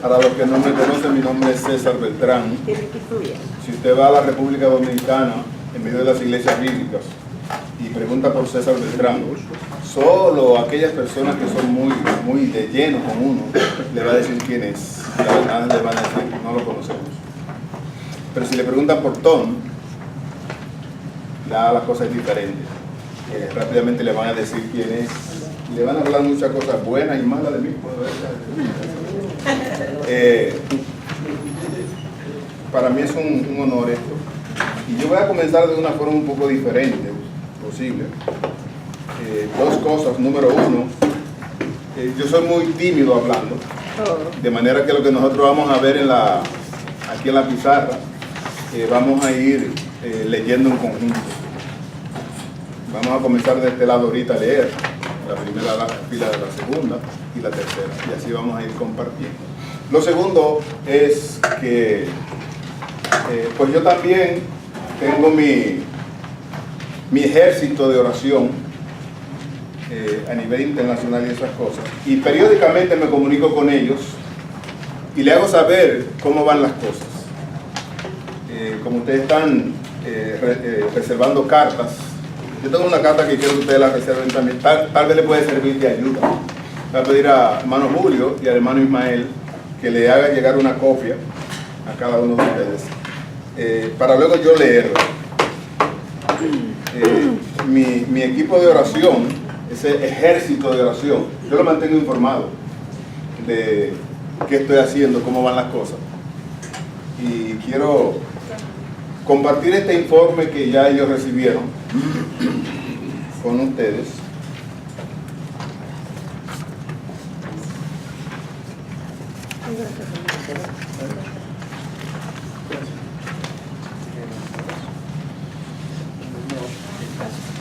Para los que no me conocen, mi nombre es César Beltrán. Si usted va a la República Dominicana, en medio de las iglesias bíblicas, y pregunta por César Beltrán, solo aquellas personas que son muy de lleno con uno, le va a decir quién es. La verdad le van a decir, no lo conocemos. Pero si le preguntan por Tom, ya la cosa es diferente. Rápidamente le van a decir quién es. Y le van a hablar muchas cosas buenas y malas de mí. Para mí es un honor esto. Y yo voy a comenzar de una forma un poco diferente posible. Dos cosas. Número uno, yo soy muy tímido hablando, de manera que lo que nosotros vamos a ver aquí en la pizarra, vamos a ir leyendo en conjunto. Vamos a comenzar de este lado ahorita a leer la primera fila de la segunda y la tercera, y así vamos a ir compartiendo. Lo segundo es que pues yo también tengo mi ejército de oración a nivel internacional y esas cosas, y periódicamente me comunico con ellos y le hago saber cómo van las cosas. Como ustedes están reservando cartas, yo tengo una carta que quiero que ustedes la reserven también, tal vez le puede servir de ayuda. Voy a pedir a hermano Julio y al hermano Ismael que le haga llegar una copia a cada uno de ustedes, para luego yo leerla. Mi equipo de oración, ese ejército de oración, yo lo mantengo informado de qué estoy haciendo, cómo van las cosas. Y quiero compartir este informe que ya ellos recibieron con ustedes.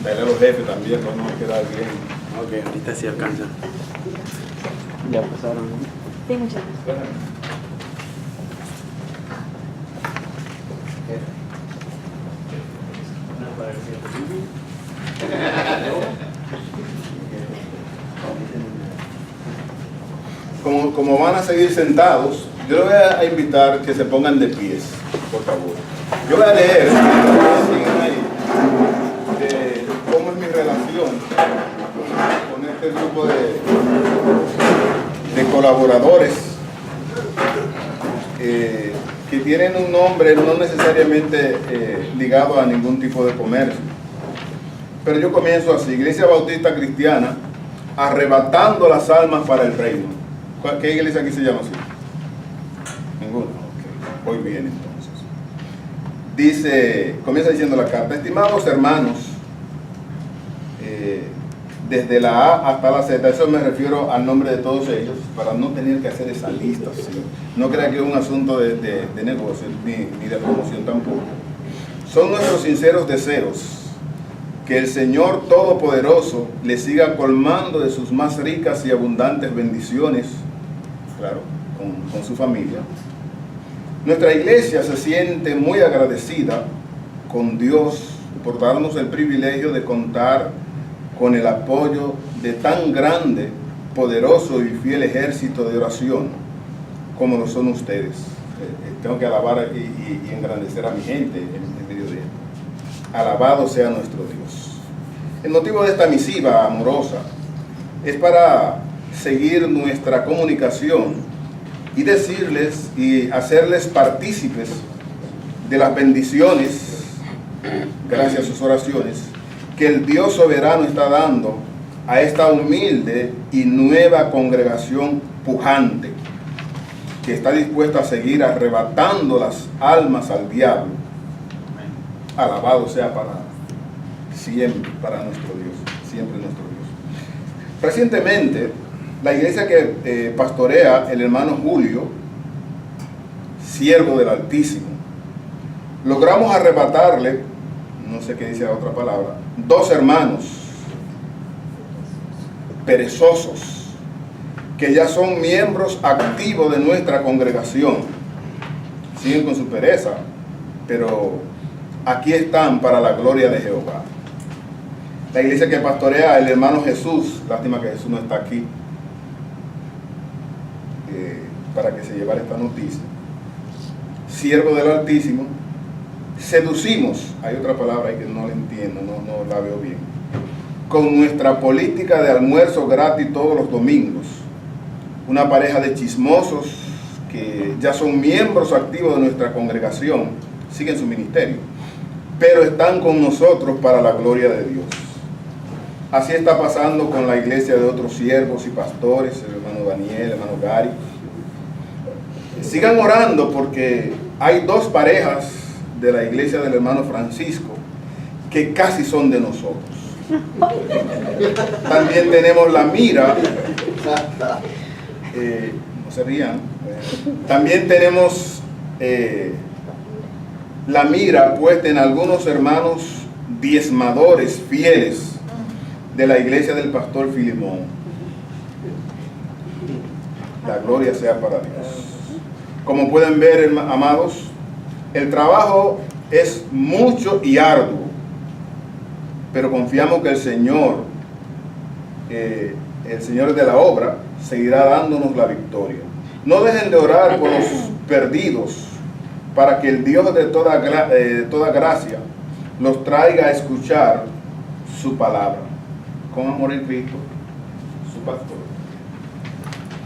Dale a los jefes también, vamos a quedar bien. Ok, ahorita sí alcanza. Ya pasaron. Sí, muchas gracias. Como van a seguir sentados, yo les voy a invitar que se pongan de pies, por favor. Yo voy a leer cómo es mi relación con este grupo de colaboradores que tienen un nombre no necesariamente ligado a ningún tipo de comercio. Pero yo comienzo así: Iglesia Bautista Cristiana, arrebatando las almas para el reino. ¿Qué iglesia aquí se llama así? Ninguna. Okay. Voy bien entonces. Dice, comienza diciendo la carta: estimados hermanos, desde la A hasta la Z, eso me refiero al nombre de todos ellos, para no tener que hacer esa lista, ¿sí? No crea que es un asunto de negocio, ni de promoción tampoco. Son nuestros sinceros deseos que el Señor Todopoderoso le siga colmando de sus más ricas y abundantes bendiciones, claro, con su familia. Nuestra iglesia se siente muy agradecida con Dios por darnos el privilegio de contar con el apoyo de tan grande, poderoso y fiel ejército de oración como lo son ustedes. Tengo que alabar y engrandecer a mi gente en medio de él. Alabado sea nuestro Dios. El motivo de esta misiva amorosa es para seguir nuestra comunicación y decirles y hacerles partícipes de las bendiciones, gracias a sus oraciones, que el Dios soberano está dando a esta humilde y nueva congregación pujante, que está dispuesta a seguir arrebatando las almas al diablo. Alabado sea para siempre, para nuestro Dios, siempre nuestro Dios. Recientemente, la iglesia que pastorea el hermano Julio, siervo del Altísimo, logramos arrebatarle, no sé qué dice la otra palabra, 2 hermanos perezosos, que ya son miembros activos de nuestra congregación. Siguen con su pereza, pero aquí están para la gloria de Jehová. La iglesia que pastorea el hermano Jesús, lástima que Jesús no está aquí, para que se llevara esta noticia. Siervo del Altísimo, seducimos, hay otra palabra ahí que no la entiendo, no la veo bien, con nuestra política de almuerzo gratis todos los domingos, una pareja de chismosos que ya son miembros activos de nuestra congregación, siguen su ministerio, pero están con nosotros para la gloria de Dios. Así está pasando con la iglesia de otros siervos y pastores, el hermano Daniel, el hermano Gary. Sigan orando porque hay dos parejas de la iglesia del hermano Francisco que casi son de nosotros. También tenemos la mira, no se rían, también tenemos la mira puesta en algunos hermanos diezmadores fieles de la iglesia del pastor Filimón. La gloria sea para Dios. Como pueden ver, amados, el trabajo es mucho y arduo, pero confiamos que el Señor de la obra, seguirá dándonos la victoria. No dejen de orar por los perdidos, para que el Dios de toda gracia los traiga a escuchar su palabra. Con amor en Cristo, su pastor.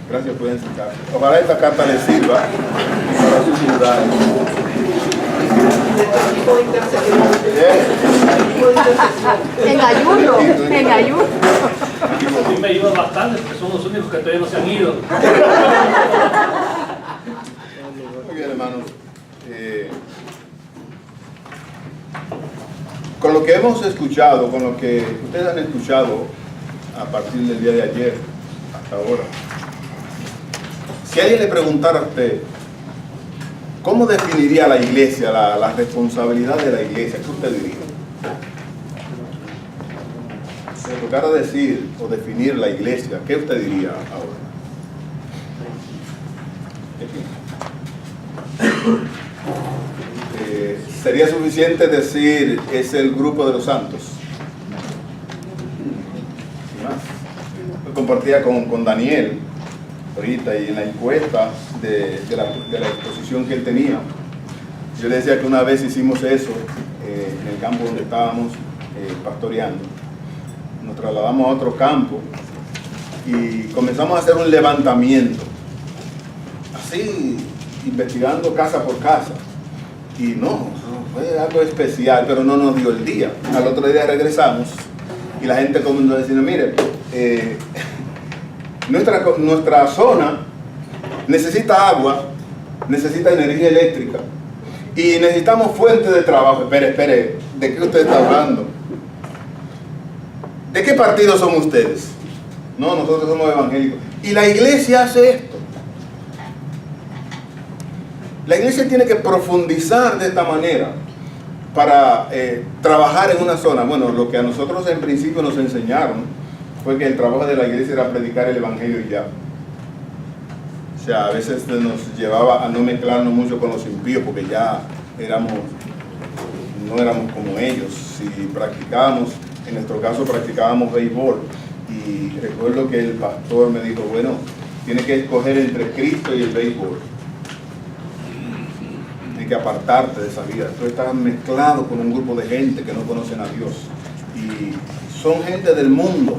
Gracias, pueden sentarse. Ojalá esta carta les sirva para su ciudad. En ayuno, en ayuno. A mí me ayuda bastante porque son los únicos que todavía no se han ido. Muy bien, hermanos. Con lo que hemos escuchado, con lo que ustedes han escuchado a partir del día de ayer hasta ahora, si alguien le preguntara a usted ¿cómo definiría la iglesia, la responsabilidad de la iglesia? ¿Qué usted diría? Si le tocara decir o definir la iglesia, ¿qué usted diría ahora? ¿Sería suficiente decir es el grupo de los santos? ¿Qué más? Yo compartía con Daniel ahorita y en la encuesta de la exposición que él tenía, yo le decía que una vez hicimos eso en el campo donde estábamos pastoreando. Nos trasladamos a otro campo y comenzamos a hacer un levantamiento, así, investigando casa por casa. Y no, fue algo especial, pero no nos dio el día. Al otro día regresamos y la gente comenzó a decir, mire, nuestra zona necesita agua, necesita energía eléctrica y necesitamos fuentes de trabajo. Espere, ¿de qué usted está hablando? ¿De qué partido son ustedes? No, nosotros somos evangélicos. Y la iglesia hace esto. La iglesia tiene que profundizar de esta manera para trabajar en una zona. Bueno, lo que a nosotros en principio nos enseñaron fue que el trabajo de la iglesia era predicar el evangelio y ya. O sea, a veces nos llevaba a no mezclarnos mucho con los impíos porque ya no éramos como ellos. Si practicábamos, en nuestro caso practicábamos béisbol, y recuerdo que el pastor me dijo, bueno, tiene que escoger entre Cristo y el béisbol. Tienes que apartarte de esa vida. Tú estás mezclado con un grupo de gente que no conocen a Dios y son gente del mundo,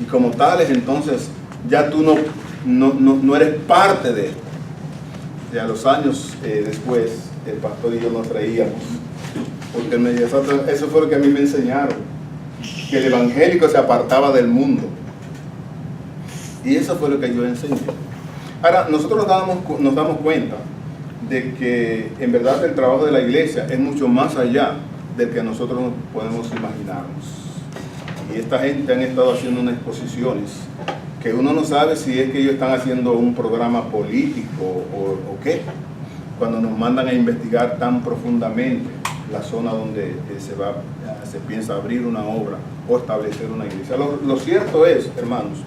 y como tales entonces ya tú no eres parte de esto. Y a los años después el pastor y yo nos reíamos porque él me decía, eso fue lo que a mí me enseñaron, que el evangélico se apartaba del mundo, y eso fue lo que yo enseñé. Ahora nosotros nos damos cuenta de que en verdad el trabajo de la iglesia es mucho más allá del que nosotros podemos imaginarnos. Y esta gente han estado haciendo unas exposiciones que uno no sabe si es que ellos están haciendo un programa político o qué, cuando nos mandan a investigar tan profundamente la zona donde se piensa abrir una obra o establecer una iglesia. Lo cierto es, hermanos,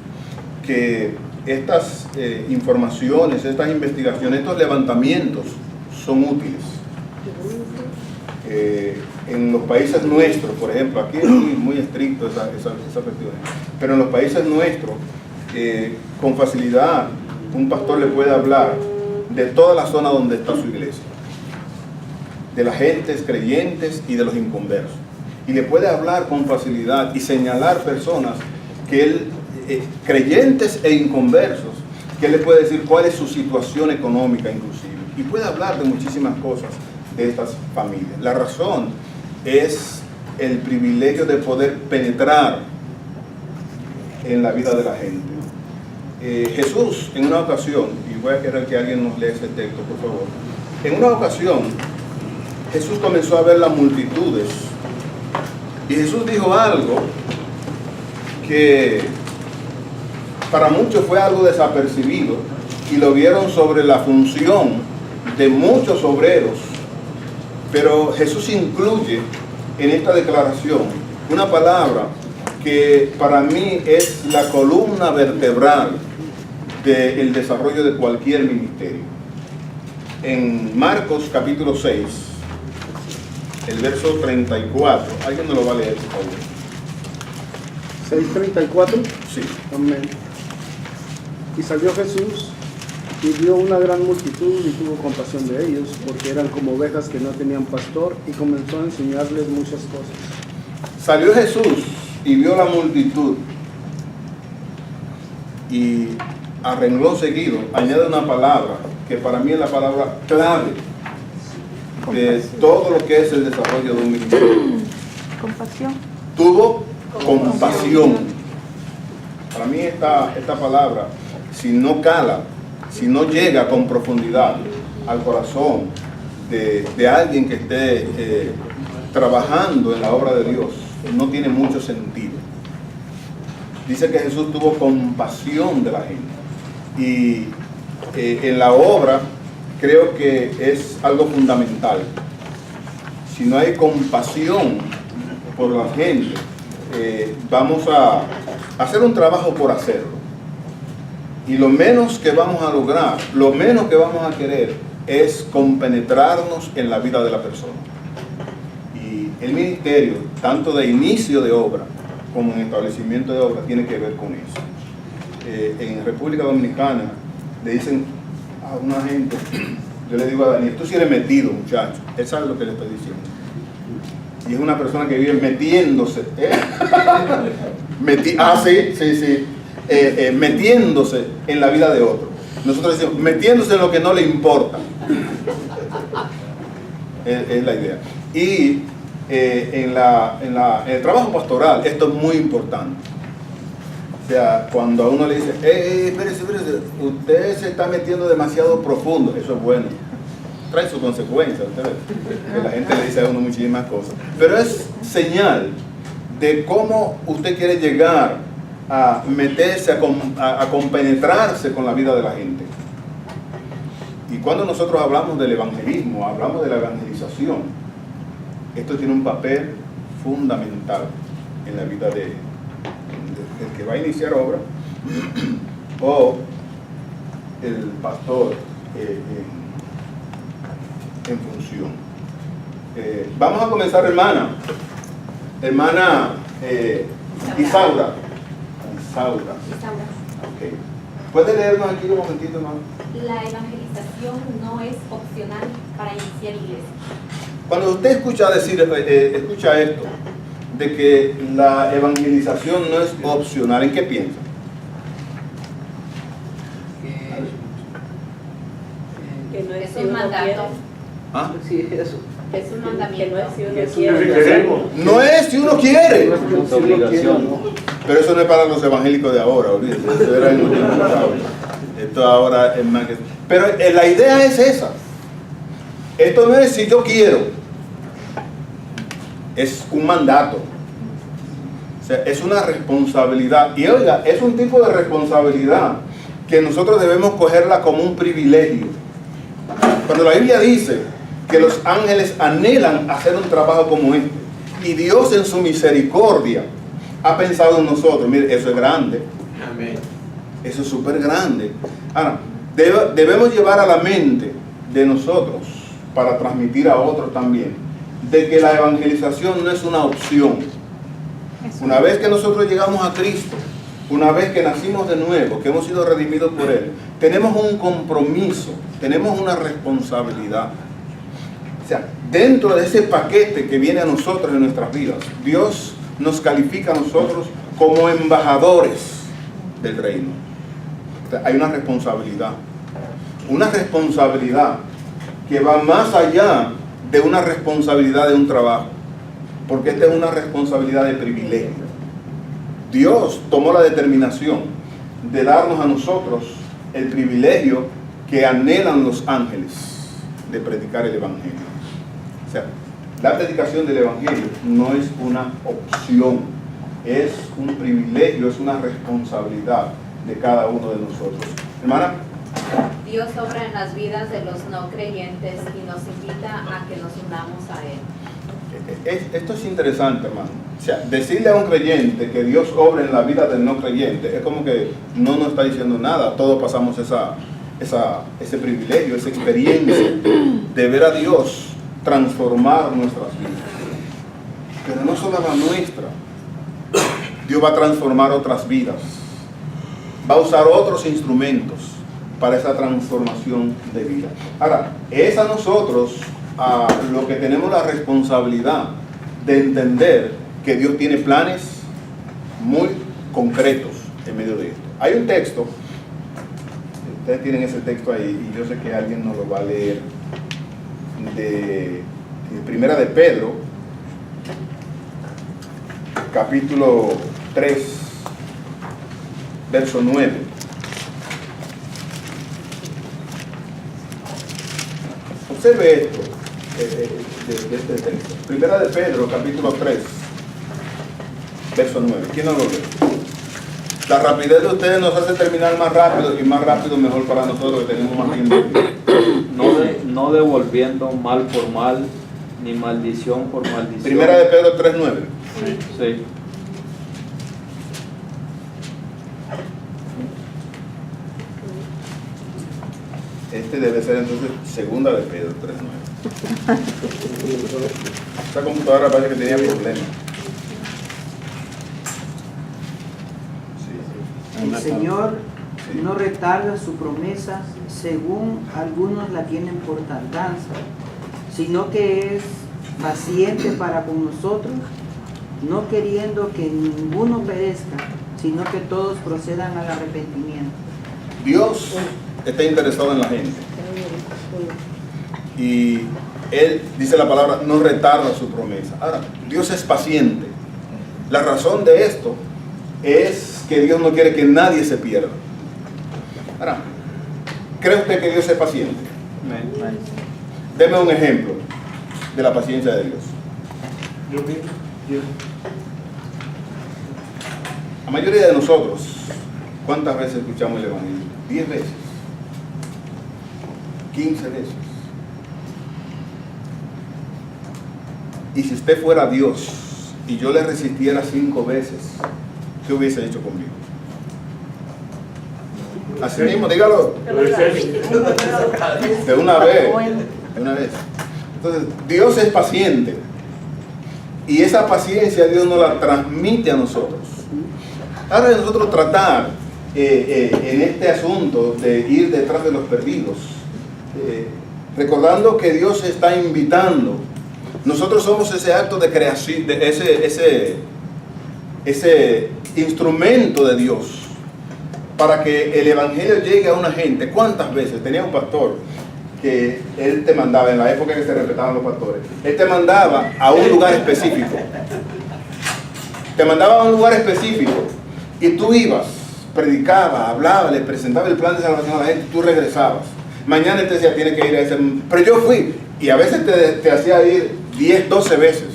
que estas informaciones, estas investigaciones, estos levantamientos son útiles. En los países nuestros, por ejemplo, aquí es muy estricto esa cuestión, pero en los países nuestros, con facilidad un pastor le puede hablar de toda la zona donde está su iglesia, de las gentes creyentes y de los inconversos. Y le puede hablar con facilidad y señalar personas que él, creyentes e inconversos, que él le puede decir cuál es su situación económica inclusive. Y puede hablar de muchísimas cosas de estas familias. La razón es el privilegio de poder penetrar en la vida de la gente. Jesús, en una ocasión, y voy a querer que alguien nos lea ese texto, por favor. En una ocasión, Jesús comenzó a ver las multitudes y Jesús dijo algo que para muchos fue algo desapercibido y lo vieron sobre la función de muchos obreros, pero Jesús incluye en esta declaración una palabra que para mí es la columna vertebral del desarrollo de cualquier ministerio. En Marcos capítulo 6, el verso 34, ¿alguien me lo va a leer, por favor? 6:34. Sí. Amén. Y salió Jesús y vio una gran multitud y tuvo compasión de ellos, porque eran como ovejas que no tenían pastor, y comenzó a enseñarles muchas cosas. Salió Jesús y vio la multitud, y a renglón seguido añade una palabra que para mí es la palabra clave de todo lo que es el desarrollo de un ministerio. Compasión. Tuvo compasión. Para mí esta palabra, si no cala, si no llega con profundidad al corazón de alguien que esté trabajando en la obra de Dios, no tiene mucho sentido. Dice que Jesús tuvo compasión de la gente. Y en la obra creo que es algo fundamental. Si no hay compasión por la gente, vamos a hacer un trabajo por hacerlo. Y lo menos que vamos a lograr, lo menos que vamos a querer es compenetrarnos en la vida de la persona. Y el ministerio, tanto de inicio de obra como en establecimiento de obra, tiene que ver con eso. En República Dominicana le dicen a una gente, yo le digo a Daniel, tú sí eres metido, muchacho. Él sabe lo que le estoy diciendo. Y es una persona que vive metiéndose. Metiéndose en la vida de otro. Nosotros decimos, metiéndose en lo que no le importa. Es la idea. Y en el trabajo pastoral esto es muy importante. O sea, cuando a uno le dice, espérese, usted se está metiendo demasiado profundo, eso es bueno. Trae sus consecuencias, ustedes. Que la gente le dice a uno muchísimas cosas. Pero es señal de cómo usted quiere llegar a meterse, a compenetrarse con la vida de la gente. Y cuando nosotros hablamos del evangelismo, hablamos de la evangelización, esto tiene un papel fundamental en la vida del que va a iniciar obra o el pastor en función. Vamos a comenzar, hermana Isaura. Okay. ¿Puede leernos aquí un momentito, hermano? La evangelización no es opcional para iniciar iglesia. Cuando usted escucha decir, escucha esto, de que la evangelización no es opcional, ¿en qué piensa? Que no es Es un mandato. ¿Ah? Sí, eso. Es un mandamiento. No es si uno quiere. Es obligación, ¿no? Pero eso no es para los evangélicos de ahora, olvídese. Eso era en los tiempos pasados. Esto ahora es más que... Pero la idea es esa. Esto no es si yo quiero. Es un mandato. O sea, es una responsabilidad. Y oiga, es un tipo de responsabilidad que nosotros debemos cogerla como un privilegio. Cuando la Biblia dice que los ángeles anhelan hacer un trabajo como este, y Dios en su misericordia ha pensado en nosotros, mire, eso es grande. Amén. Eso es súper grande. Ahora, debemos llevar a la mente de nosotros, para transmitir a otros también, de que la evangelización no es una opción. Una vez que nosotros llegamos a Cristo, una vez que nacimos de nuevo, que hemos sido redimidos por Él, tenemos un compromiso, tenemos una responsabilidad. O sea, dentro de ese paquete que viene a nosotros en nuestras vidas, Dios nos califica a nosotros como embajadores del reino. O sea, hay una responsabilidad que va más allá de una responsabilidad de un trabajo, porque esta es una responsabilidad de privilegio. Dios tomó la determinación de darnos a nosotros el privilegio que anhelan los ángeles de predicar el Evangelio. O sea, la predicación del Evangelio no es una opción, es un privilegio, es una responsabilidad de cada uno de nosotros. Hermana. Dios obra en las vidas de los no creyentes y nos invita a que nos unamos a Él. Esto es interesante, hermano. O sea, decirle a un creyente que Dios obra en la vida del no creyente es como que no nos está diciendo nada. Todos pasamos ese privilegio, esa experiencia de ver a Dios transformar nuestras vidas. Pero no solo la nuestra. Dios va a transformar otras vidas. Va a usar otros instrumentos para esa transformación de vida. Ahora, es a nosotros a lo que tenemos la responsabilidad de entender que Dios tiene planes muy concretos en medio de esto. Hay un texto, ustedes tienen ese texto ahí y yo sé que alguien nos lo va a leer, de Primera de Pedro, capítulo 3, verso 9. Observe esto de este texto. Primera de Pedro, capítulo 3, verso 9. ¿Quién nos lo lee? La rapidez de ustedes nos hace terminar más rápido, y más rápido mejor para nosotros que tenemos más tiempo. No devolviendo mal por mal, ni maldición por maldición. Primera de Pedro 3, 9. Sí. Este debe ser entonces segunda de Pedro 3.9. Esta computadora parece que tenía problemas. Sí. El Señor no retarda su promesa, según algunos la tienen por tardanza, sino que es paciente para con nosotros, no queriendo que ninguno perezca, sino que todos procedan al arrepentimiento. Dios está interesado en la gente. Y Él, dice la palabra, no retarda su promesa. Ahora, Dios es paciente. La razón de esto es que Dios no quiere que nadie se pierda. Ahora, ¿cree usted que Dios es paciente? Deme un ejemplo de la paciencia de Dios. La mayoría de nosotros, ¿cuántas veces escuchamos el Evangelio? 10 veces. 15 veces. Y si usted fuera Dios y yo le resistiera 5 veces, ¿qué hubiese hecho conmigo? Así mismo, dígalo. De una vez. De una vez. Entonces, Dios es paciente. Y esa paciencia Dios nos la transmite a nosotros. Ahora de nosotros tratar en este asunto de ir detrás de los perdidos, recordando que Dios está invitando. Nosotros somos ese acto de creación, ese instrumento de Dios para que el Evangelio llegue a una gente. ¿Cuántas veces? Tenía un pastor que él te mandaba, en la época que se respetaban los pastores, él te mandaba a un lugar específico. Te mandaba a un lugar específico y tú ibas, predicabas, hablabas, le presentabas el plan de salvación a la gente y tú regresabas. Mañana él te decía, tiene que ir a ese... Pero yo fui, y a veces te hacía ir 10, 12 veces.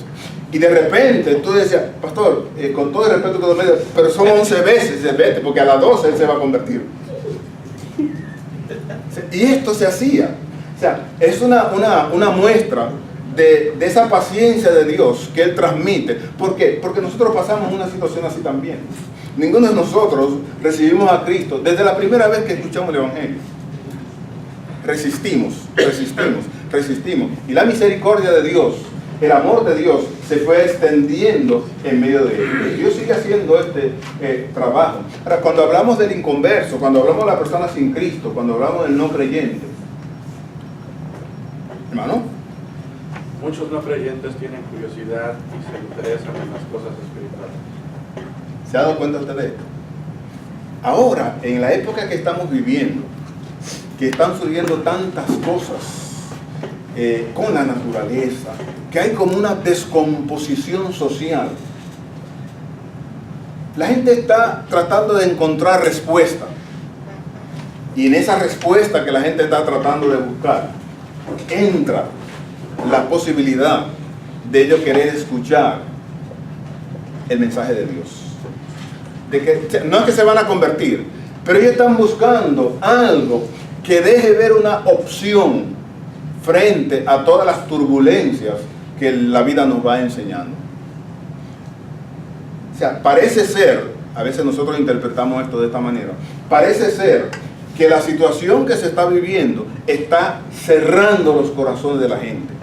Y de repente tú decías, pastor, con todo el respeto que me dio, pero son 11 veces, vete, porque a las 12 él se va a convertir. Y esto se hacía. O sea, es una muestra de esa paciencia de Dios que Él transmite. ¿Por qué? Porque nosotros pasamos una situación así también. Ninguno de nosotros recibimos a Cristo desde la primera vez que escuchamos el Evangelio. Resistimos. Y la misericordia de Dios el amor de Dios se fue extendiendo en medio de ellos. Dios sigue haciendo este trabajo. Ahora, cuando hablamos del inconverso, cuando hablamos de la persona sin Cristo, cuando hablamos del no creyente, hermano, Muchos no creyentes tienen curiosidad y se interesan en las cosas espirituales. ¿se ha dado cuenta usted de esto? Ahora, en la época que estamos viviendo, que están surgiendo tantas cosas con la naturaleza, que hay como una descomposición social, la gente está tratando de encontrar respuesta. Y en esa respuesta que la gente está tratando de buscar, entra la posibilidad de ellos querer escuchar el mensaje de Dios. De que, no es que se van a convertir, pero ellos están buscando algo que deje ver una opción frente a todas las turbulencias que la vida nos va enseñando. O sea, parece ser, a veces nosotros interpretamos esto de esta manera, parece ser que la situación que se está viviendo está cerrando los corazones de la gente.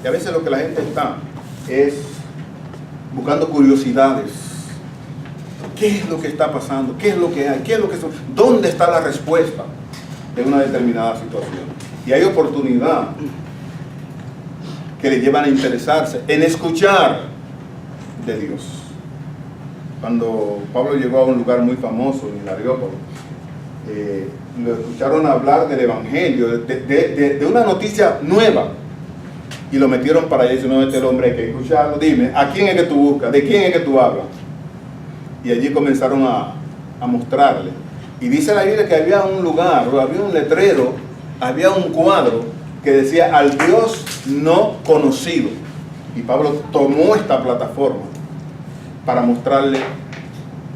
Y a veces lo que la gente está es buscando curiosidades. ¿Qué es lo que está pasando? ¿Qué es lo que hay? ¿Qué es lo que son? ¿Dónde está la respuesta de una determinada situación? Y hay oportunidad que le llevan a interesarse en escuchar de Dios. Cuando Pablo llegó a un lugar muy famoso en el Areópago, lo escucharon hablar del Evangelio, de una noticia nueva, y lo metieron para allá y dijeron: no, este hombre hay que escucharlo, dime, ¿a quién es que tú buscas? ¿De quién es que tú hablas? Y allí comenzaron a mostrarle. Y dice la Biblia que había un lugar, o había un letrero, había un cuadro que decía: al Dios no conocido. Y Pablo tomó esta plataforma para mostrarle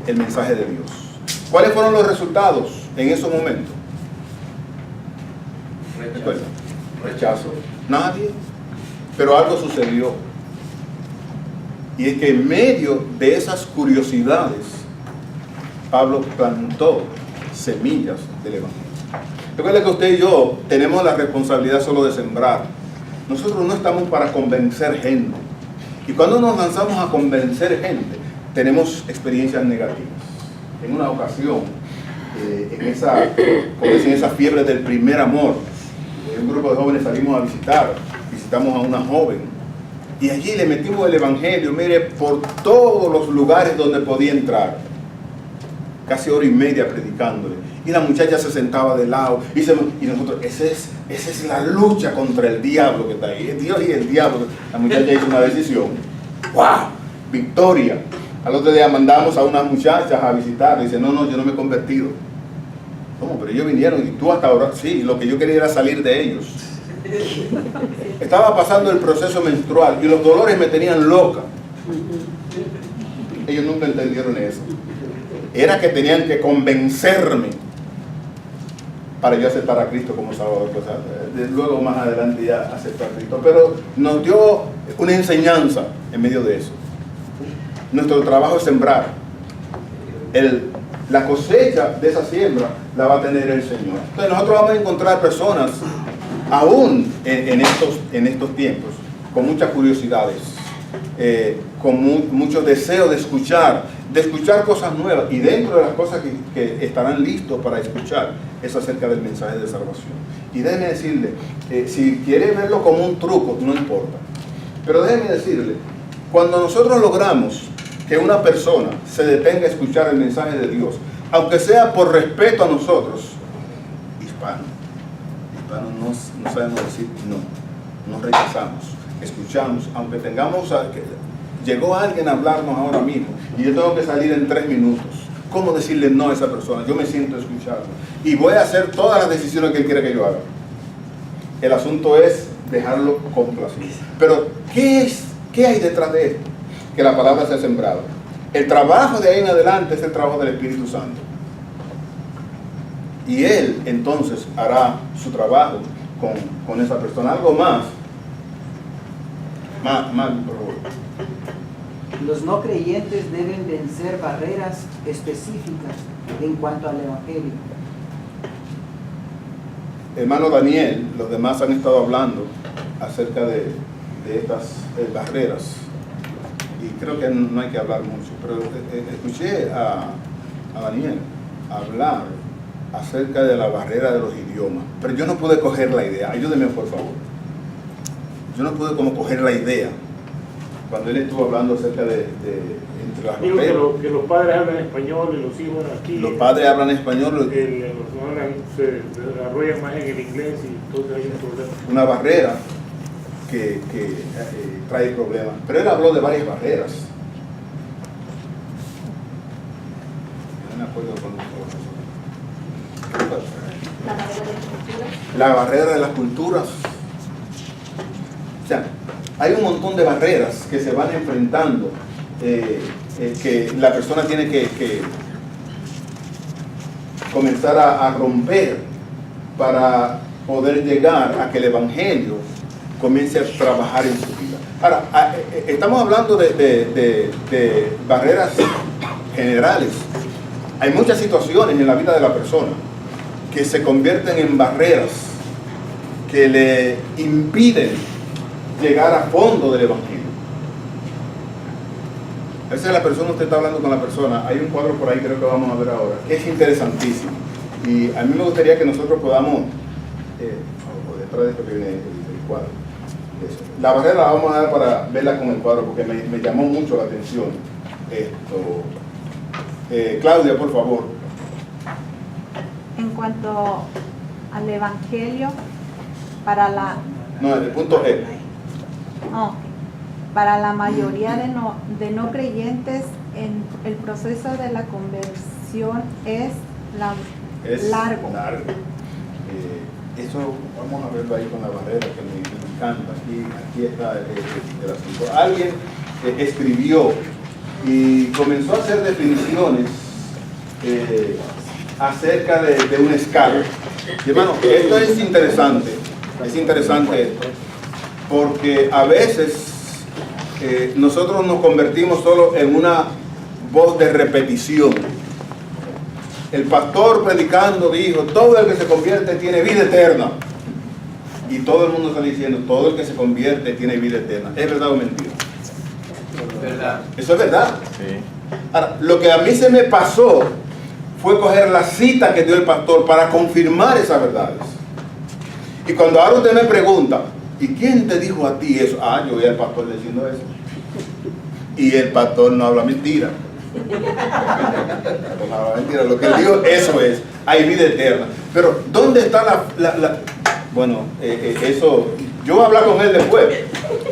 el mensaje de Dios. ¿Cuáles fueron los resultados en esos momentos? Rechazo. Nadie. Pero algo sucedió. Y es que en medio de esas curiosidades, Pablo plantó semillas del Evangelio. Recuerda que usted y yo tenemos la responsabilidad solo de sembrar. Nosotros no estamos para convencer gente. Y cuando nos lanzamos a convencer gente, tenemos experiencias negativas. En una ocasión, en esa fiebre del primer amor, un grupo de jóvenes salimos a visitamos a una joven, y allí le metimos el Evangelio, mire, por todos los lugares donde podía entrar, casi hora y media predicándole, y la muchacha se sentaba de lado, y nosotros, esa es la lucha contra el diablo que está ahí, es Dios y el diablo. La muchacha hizo una decisión, ¡wow!, victoria. Al otro día mandamos a unas muchachas a visitar, dice: no, yo no me he convertido. ¿Cómo? Pero ellos vinieron, y tú hasta ahora, sí, lo que yo quería era salir de ellos. Estaba pasando el proceso menstrual y los dolores me tenían loca. Ellos nunca entendieron eso. Era que tenían que convencerme para yo aceptar a Cristo como Salvador. Luego más adelante ya aceptó a Cristo, pero nos dio una enseñanza en medio de eso. Nuestro trabajo es sembrar. La cosecha de esa siembra la va a tener el Señor. Entonces nosotros vamos a encontrar personas aún en estos tiempos con muchas curiosidades, con mucho deseo de escuchar cosas nuevas, y dentro de las cosas que estarán listos para escuchar es acerca del mensaje de salvación. Y déjeme decirle, si quiere verlo como un truco, no importa, pero déjeme decirle, cuando nosotros logramos que una persona se detenga a escuchar el mensaje de Dios, aunque sea por respeto a nosotros, hispanos no sabemos decir no rechazamos, escuchamos, aunque tengamos llegó alguien a hablarnos ahora mismo y yo tengo que salir en 3 minutos. ¿Cómo decirle no a esa persona? Yo me siento escuchado y voy a hacer todas las decisiones que él quiere que yo haga. El asunto es dejarlo complacido. Pero ¿qué hay detrás de esto? Que la palabra sea sembrada. El trabajo de ahí en adelante es el trabajo del Espíritu Santo. Y Él entonces hará su trabajo con esa persona. Algo más, por favor. Los no creyentes deben vencer barreras específicas en cuanto al Evangelio. Hermano Daniel, los demás han estado hablando acerca de estas barreras, y creo que no hay que hablar mucho, pero escuché a Daniel hablar acerca de la barrera de los idiomas, pero yo no pude coger la idea. Ayúdeme, por favor. Yo no pude como coger la idea cuando él estuvo hablando acerca de entre las Digo barreras. que los padres hablan español y los hijos aquí. Los padres hablan español. Los se desarrollan más en el inglés y entonces hay un problema. Una barrera que trae problemas. Pero él habló de varias barreras. No me acuerdo cuando la barrera de las culturas. O sea, hay un montón de barreras que se van enfrentando, que la persona tiene que comenzar a romper para poder llegar a que el Evangelio comience a trabajar en su vida. Ahora, estamos hablando de barreras generales. Hay muchas situaciones en la vida de la persona que se convierten en barreras que le impiden llegar a fondo del Evangelio. A veces la persona, usted está hablando con la persona, hay un cuadro por ahí, creo que vamos a ver ahora, que es interesantísimo. Y a mí me gustaría que nosotros podamos, o detrás de esto que viene el cuadro, eso. La barrera la vamos a dar para verla con el cuadro, porque me llamó mucho la atención esto. Claudia, por favor. En cuanto al Evangelio, para la... No, el punto E. Oh, para la mayoría de no creyentes, el proceso de la conversión es largo. Eso vamos a verlo ahí con la barrera, que me encanta. Aquí está el asunto. Alguien escribió y comenzó a hacer definiciones acerca de una escala. Y hermano, esto es interesante porque a veces nosotros nos convertimos solo en una voz de repetición. El pastor predicando dijo, todo el que se convierte tiene vida eterna. Y todo el mundo está diciendo, todo el que se convierte tiene vida eterna. ¿Es verdad o mentira? ¿Verdad? Eso es verdad. Sí. Ahora, lo que a mí se me pasó fue coger la cita que dio el pastor para confirmar esas verdades. Y cuando ahora usted me pregunta, ¿y quién te dijo a ti eso? Ah, yo oí al pastor diciendo eso. Y el pastor no habla mentira. No habla mentira. Lo que él dijo, eso es, hay vida eterna. Pero, ¿dónde está Bueno, eso, yo voy a hablar con él después,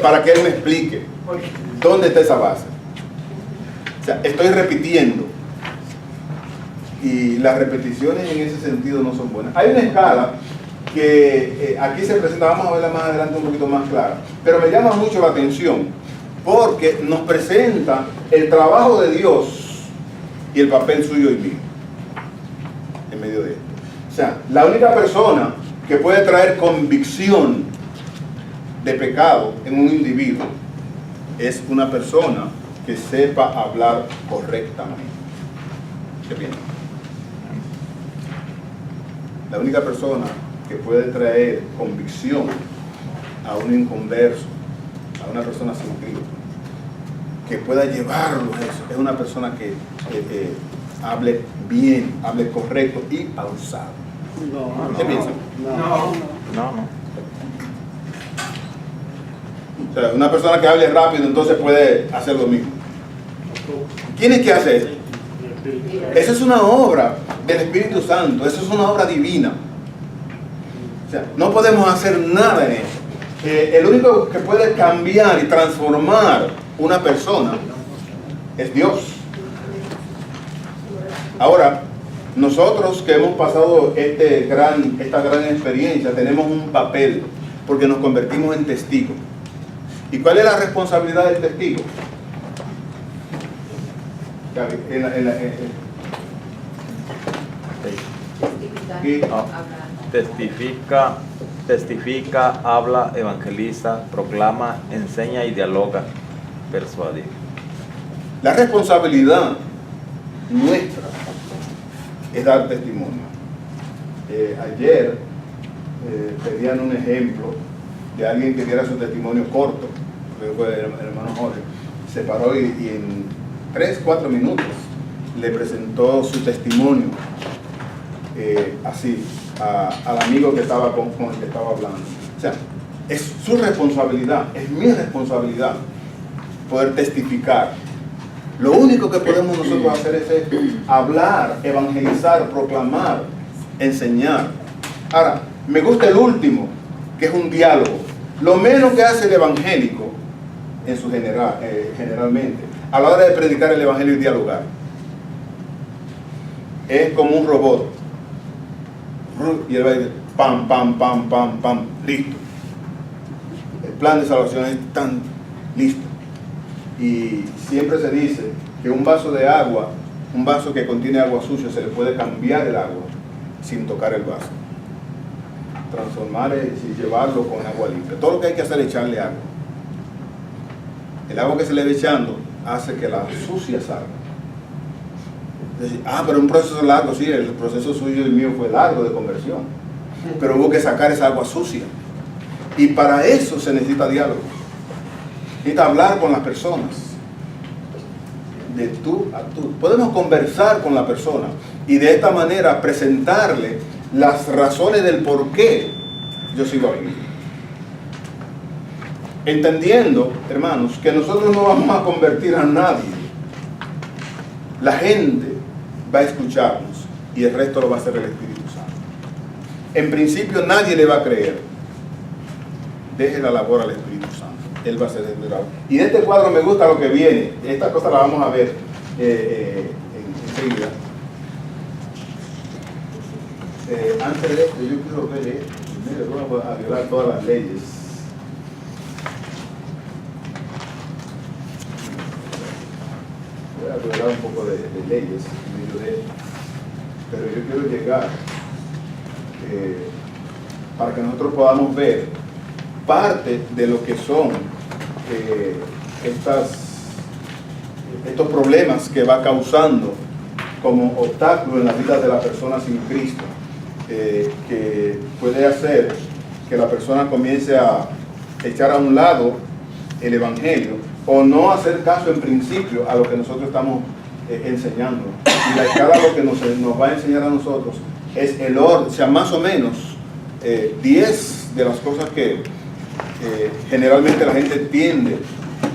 para que él me explique dónde está esa base. O sea, estoy repitiendo. Y las repeticiones en ese sentido no son buenas. Hay una escala que aquí se presenta, vamos a verla más adelante un poquito más clara, pero me llama mucho la atención porque nos presenta el trabajo de Dios y el papel suyo y mío en medio de esto. O sea, la única persona que puede traer convicción de pecado en un individuo es una persona que sepa hablar correctamente. ¿Qué piensan? La única persona que puede traer convicción a un inconverso, a una persona sin Cristo, que pueda llevarlo a eso, es una persona que hable bien, hable correcto y pausado. ¿Qué piensan? No. O sea, una persona que hable rápido entonces puede hacer lo mismo. ¿Quién es que hace eso? Esa es una obra del Espíritu Santo, eso es una obra divina. O sea, no podemos hacer nada en eso. El único que puede cambiar y transformar una persona es Dios. Ahora, nosotros que hemos pasado esta gran experiencia, tenemos un papel, porque nos convertimos en testigos. ¿Y cuál es la responsabilidad del testigo? Testifica, habla, evangeliza, proclama, enseña y dialoga, persuadir. La responsabilidad nuestra es dar testimonio. Ayer pedían un ejemplo de alguien que diera su testimonio corto, creo que fue el hermano Jorge, se paró y en 3-4 minutos le presentó su testimonio así al amigo que estaba con el que estaba hablando. O sea, es su responsabilidad, es mi responsabilidad poder testificar. Lo único que podemos nosotros hacer es esto: hablar, evangelizar, proclamar, enseñar. Ahora, me gusta el último, que es un diálogo. Lo menos que hace el evangélico en su generalmente a la hora de predicar el evangelio y dialogar es como un robot, y él va a decir pam, pam, pam, pam, pam, listo. El plan de salvación es tan listo. Y siempre se dice que un vaso de agua, un vaso que contiene agua sucia, se le puede cambiar el agua sin tocar el vaso, transformar y llevarlo con agua limpia. Todo lo que hay que hacer es echarle agua. El agua que se le va echando hace que la sucia salga. Decir, pero un proceso largo, sí, el proceso suyo y mío fue largo de conversión, pero hubo que sacar esa agua sucia, y para eso se necesita diálogo, necesita hablar con las personas, de tú a tú. Podemos conversar con la persona y de esta manera presentarle las razones del por qué yo sigo aquí, entendiendo, hermanos, que nosotros no vamos a convertir a nadie. La gente va a escucharnos y el resto lo va a hacer el Espíritu Santo. En principio nadie le va a creer. Deje la labor al Espíritu Santo, Él va a ser liberado. Y de este cuadro me gusta lo que viene. Esta cosa la vamos a ver enseguida. Antes de esto, yo quiero ver esto. Primero vamos a violar todas las leyes. Voy a violar un poco de leyes en medio de esto, pero yo quiero llegar para que nosotros podamos ver parte de lo que son estos problemas que va causando como obstáculo en la vida de la persona sin Cristo, que puede hacer que la persona comience a echar a un lado el Evangelio o no hacer caso en principio a lo que nosotros estamos enseñando. Y la escala lo que nos va a enseñar a nosotros es el orden, o sea, más o menos 10 de las cosas que generalmente la gente tiende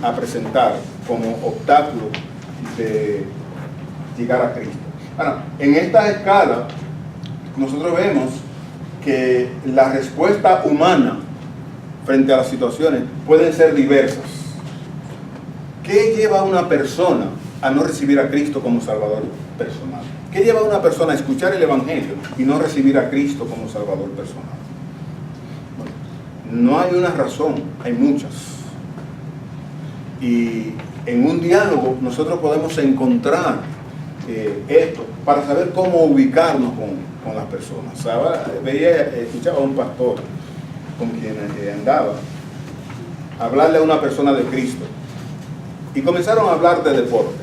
a presentar como obstáculo de llegar a Cristo. Ahora, en esta escala nosotros vemos que la respuesta humana frente a las situaciones pueden ser diversas. ¿Qué lleva a una persona a no recibir a Cristo como Salvador personal? ¿Qué lleva a una persona a escuchar el Evangelio y no recibir a Cristo como Salvador personal? Bueno, no hay una razón, hay muchas. Y en un diálogo nosotros podemos encontrar esto para saber cómo ubicarnos con las personas. Ahora, escuchaba a un pastor con quien andaba hablarle a una persona de Cristo y comenzaron a hablar de deporte.